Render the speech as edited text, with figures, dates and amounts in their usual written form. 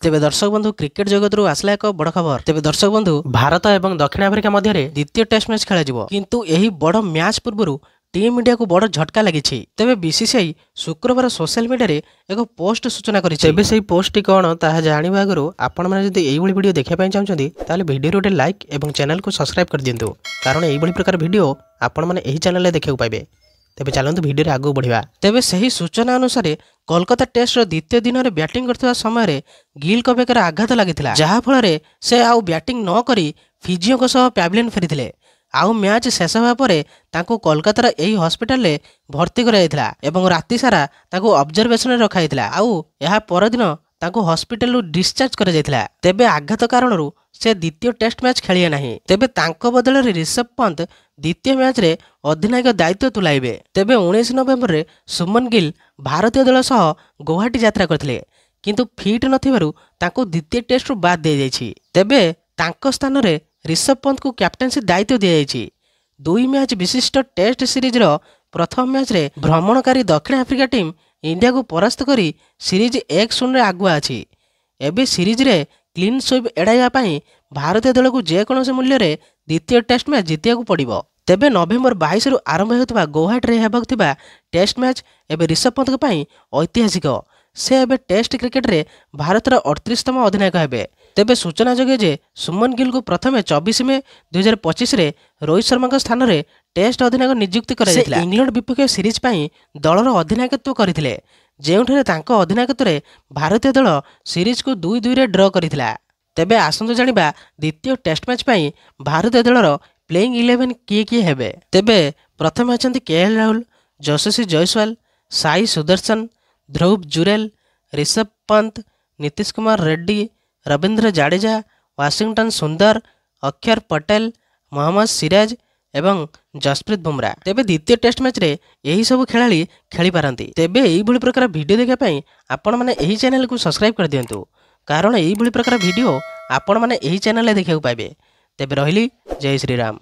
तेबे दर्शक बंधु क्रिकेट जगत रु आसला एक बड़ खबर। तेबे दर्शक बंधु भारत एवं दक्षिण आफ्रिका मध्य द्वितीय टेस्ट मैच खेल किंतु यही बड़ मैच पूर्व टीम इंडिया को बड़ झटका लगी। तेबे बीसीसीआई शुक्रवार सोशल मीडिया रे एक पोस्ट सूचना करी। तेबे सेही पोस्ट कौन ताहा जानिबा आगु आपण माने जदि एई भली वीडियो देखिया पय चाहउछन्ती ताले वीडियो रे लाइक एवं चैनल को सब्सक्राइब कर दियंतु, कारण एई भली प्रकार वीडियो आपण माने एही चैनल रे देखियो पाइबे। तेबे चलंतु वीडियो रे आगु बढ़िबा। तेबे सही सूचना अनुसार कोलकाता टेस्ट द्वितीय दिन में बैटिंग करथिबा समय गिल को बेकर आघात लागिथिला, जहा फल से आउ बैटिंग न करी फिजिओ को सह पैविलियन फेरिथिले। आउ मैच शेष होगा परे तांको कोलकातार एही हॉस्पिटल रे भर्ती कराइथिला एवं राति सारा तांको ऑब्जर्वेशन रे रखाइथिला। आउ यहा परदिन तांको हॉस्पिटल रु डिस्चार्ज करा जायथिला। तेबे आघात कारणरू से द्वितीय टेस्ट मैच खेलिए नाही। तेबे तांको बदल रे ऋषभ पंत द्वितीय मैच रे अधिनायक दायित्व तुलाइबे। तेबे 19 नवेम्बर रे सुमन गिल भारतीय दल सह गुवाहाटी यात्रा करथिले, किंतु फिट नथिबारु तांको द्वितीय टेस्ट रु बाद दे जायछि। तेबे तांको स्थान रे ऋषभ पंत को कैप्टेंसी दायित्व दिया जायछि। 2 मैच विशिष्ट टेस्ट सीरीज रो प्रथम मैच रे भ्रमणकारी दक्षिण आफ्रिका टीम इंडिया को परास्त करी सीरीज 1-0 रे आगुआ अछि। एबे सीरीज रे क्लीन स्वीप एड़ाइबा पई भारतीय दल को जेकोसी मूल्य रे द्वितीय टेस्ट मैच जितिया को पड़िबो। तेबे नवेम्बर 22 रु आरंभ होतबा गुवाहाटी रे हेबाक थिबा टेस्ट मैच एबे ऋषभ पंत के पई ऐतिहासिक। से एबे टेस्ट क्रिकेट रे भारत रो 38तम अधिनायक हेबे। तेबे सूचना जगे जे सुमन गिल को प्रथमे 24 मई 2025 रे रोहित शर्मा के स्थान रे टेस्ट अधिनायक नियुक्ति कराइथिला। इंग्लैंड विपक्ष सीरीज पई दलर अधिनायकत्व करथिले, जेउठरे तांको अधिनायकत्व रे भारतीय दल सीरीज को 2-2 रे ड्रॉ करथिला। तेबे आसंतु जानिबा द्वितीय टेस्ट मैच पई भारतीय दलर प्लेइंग 11 किए हेबे। तेबे प्रथम अछंती केएल राहुल, यशस्वी जायसवाल, साई सुदर्शन, ध्रुव जुरेल, ऋषभ पंत, नीतीश कुमार रेड्डी, रविंद्र जाडेजा, वाशिंगटन सुंदर, अक्षर पटेल, मोहम्मद सिराज एवं जसप्रीत बुमराह। तेबे द्वितीय टेस्ट मैच रे यही सब खिलाड़ी खेली पारंती। तेबे एही भली प्रकार वीडियो देखा पई आपण माने एही चैनल को सब्सक्राइब कर दियंतु, कारण एही भली प्रकार वीडियो आपण माने एही चैनल रे देखियो पाइबे। तेबे रहिली जय श्री राम।